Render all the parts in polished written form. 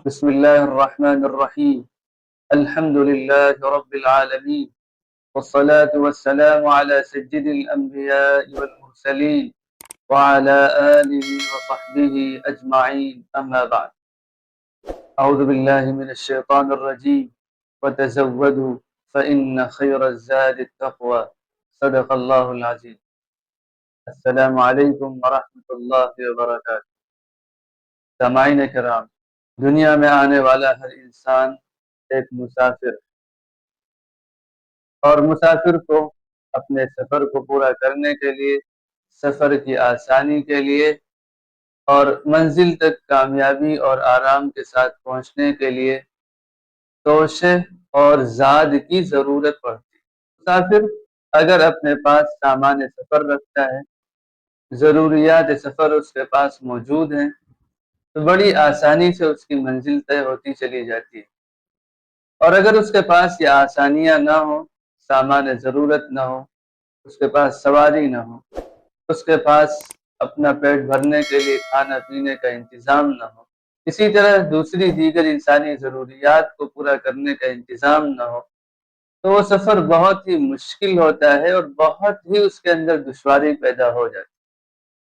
بسم الله الرحمن الرحيم. الحمد لله رب العالمين، والصلاة والسلام على سيد الأنبياء والمرسلين وعلى آله وصحبه أجمعين، أما بعد. أعوذ بالله من الشيطان الرجيم. وتزودوا فإن خير الزاد التقوى. صدق الله العظيم. السلام علیکم ورحمۃ اللہ وبرکاتہ. سامعین کرام، دنیا میں آنے والا ہر انسان ایک مسافر، اور مسافر کو اپنے سفر کو پورا کرنے کے لیے، سفر کی آسانی کے لیے اور منزل تک کامیابی اور آرام کے ساتھ پہنچنے کے لیے توشے اور زاد کی ضرورت پڑتی ہے. مسافر اگر اپنے پاس سامان سفر رکھتا ہے، ضروریات سفر اس کے پاس موجود ہیں، تو بڑی آسانی سے اس کی منزل طے ہوتی چلی جاتی ہے. اور اگر اس کے پاس یہ آسانیاں نہ ہوں، سامان ضرورت نہ ہو، اس کے پاس سواری نہ ہو، اس کے پاس اپنا پیٹ بھرنے کے لیے کھانا پینے کا انتظام نہ ہو، اسی طرح دوسری دیگر انسانی ضروریات کو پورا کرنے کا انتظام نہ ہو، تو وہ سفر بہت ہی مشکل ہوتا ہے اور بہت ہی اس کے اندر دشواری پیدا ہو جاتی ہے.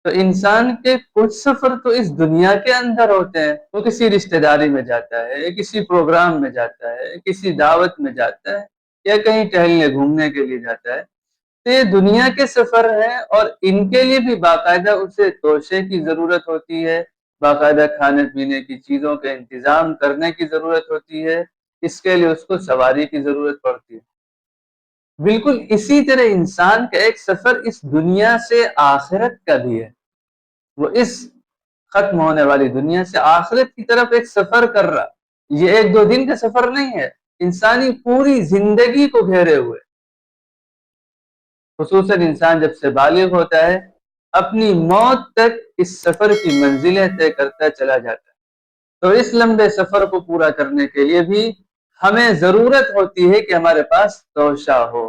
تو انسان کے کچھ سفر تو اس دنیا کے اندر ہوتے ہیں. وہ کسی رشتہ داری میں جاتا ہے، کسی پروگرام میں جاتا ہے، کسی دعوت میں جاتا ہے، یا کہیں ٹہلنے گھومنے کے لیے جاتا ہے. تو یہ دنیا کے سفر ہیں، اور ان کے لیے بھی باقاعدہ اسے توشے کی ضرورت ہوتی ہے، باقاعدہ کھانے پینے کی چیزوں کا انتظام کرنے کی ضرورت ہوتی ہے. اس کے لیے اس کو سواری کی ضرورت پڑتی ہے. بالکل اسی طرح انسان کا ایک سفر اس دنیا سے آخرت کا بھی ہے. وہ اس ختم ہونے والی دنیا سے آخرت کی طرف ایک سفر کر رہا. یہ ایک دو دن کا سفر نہیں ہے، انسانی پوری زندگی کو گھیرے ہوئے. خصوصاً انسان جب سے بالغ ہوتا ہے، اپنی موت تک اس سفر کی منزلیں طے کرتا چلا جاتا ہے. تو اس لمبے سفر کو پورا کرنے کے لیے بھی ہمیں ضرورت ہوتی ہے کہ ہمارے پاس توشہ ہو،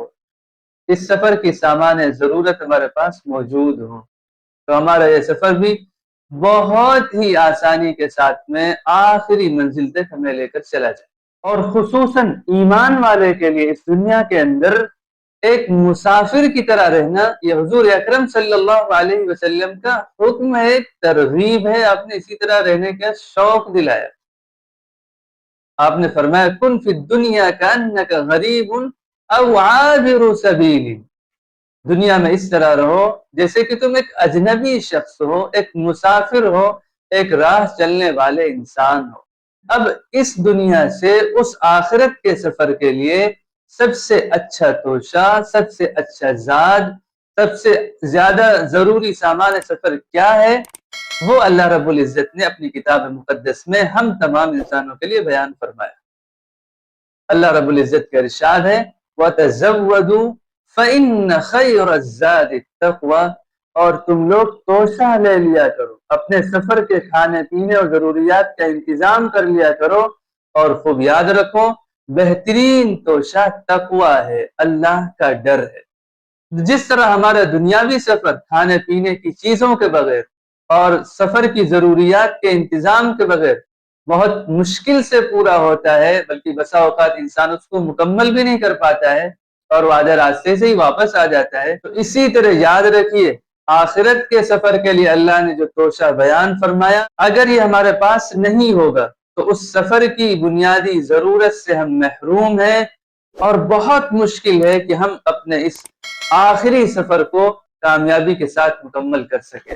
اس سفر کی سامان ضرورت ہمارے پاس موجود ہو، تو ہمارا یہ سفر بھی بہت ہی آسانی کے ساتھ میں آخری منزل تک ہمیں لے کر چلا جائے. اور خصوصاً ایمان والے کے لیے اس دنیا کے اندر ایک مسافر کی طرح رہنا یہ حضور اکرم صلی اللہ علیہ وسلم کا حکم ہے، ترغیب ہے. آپ نے اسی طرح رہنے کا شوق دلایا. آپ نے فرمایا کن فی الدنیا کانک غریب او عابر سبیل. دنیا میں اس طرح رہو جیسے کہ تم ایک اجنبی شخص ہو، ایک مسافر ہو، ایک راہ چلنے والے انسان ہو. اب اس دنیا سے اس آخرت کے سفر کے لیے سب سے اچھا توشہ، سب سے اچھا زاد، سب سے زیادہ ضروری سامان سفر کیا ہے، وہ اللہ رب العزت نے اپنی کتاب مقدس میں ہم تمام انسانوں کے لیے بیان فرمایا. اللہ رب العزت کا ارشاد ہے وَتَزَوَّدُوا فَإِنَّ خَيْرَ الزَّادِ التَّقْوَى. اور تم لوگ توشہ لے لیا کرو، اپنے سفر کے کھانے پینے اور ضروریات کا انتظام کر لیا کرو، اور خوب یاد رکھو بہترین توشہ تقویٰ ہے، اللہ کا ڈر ہے. جس طرح ہمارا دنیاوی سفر کھانے پینے کی چیزوں کے بغیر اور سفر کی ضروریات کے انتظام کے بغیر بہت مشکل سے پورا ہوتا ہے، بلکہ بسا اوقات انسان اس کو مکمل بھی نہیں کر پاتا ہے اور وہ آدھے راستے سے ہی واپس آ جاتا ہے، تو اسی طرح یاد رکھیے آخرت کے سفر کے لیے اللہ نے جو توشہ بیان فرمایا، اگر یہ ہمارے پاس نہیں ہوگا تو اس سفر کی بنیادی ضرورت سے ہم محروم ہیں، اور بہت مشکل ہے کہ ہم اپنے اس آخری سفر کو کامیابی کے ساتھ مکمل کر سکیں.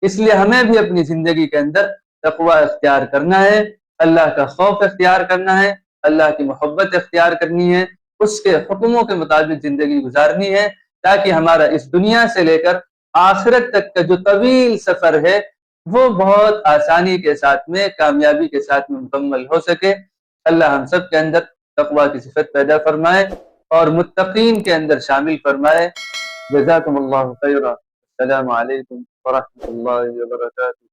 اس لیے ہمیں بھی اپنی زندگی کے اندر تقوی اختیار کرنا ہے، اللہ کا خوف اختیار کرنا ہے، اللہ کی محبت اختیار کرنی ہے، اس کے حکموں کے مطابق زندگی گزارنی ہے، تاکہ ہمارا اس دنیا سے لے کر آخرت تک کا جو طویل سفر ہے وہ بہت آسانی کے ساتھ میں، کامیابی کے ساتھ میں مکمل ہو سکے. اللہ ہم سب کے اندر تقوی کی صفت پیدا فرمائے اور متقین کے اندر شامل فرمائے. جزاکم اللہ خیرا. السلام علیکم ورحمۃ اللہ وبرکاتہ.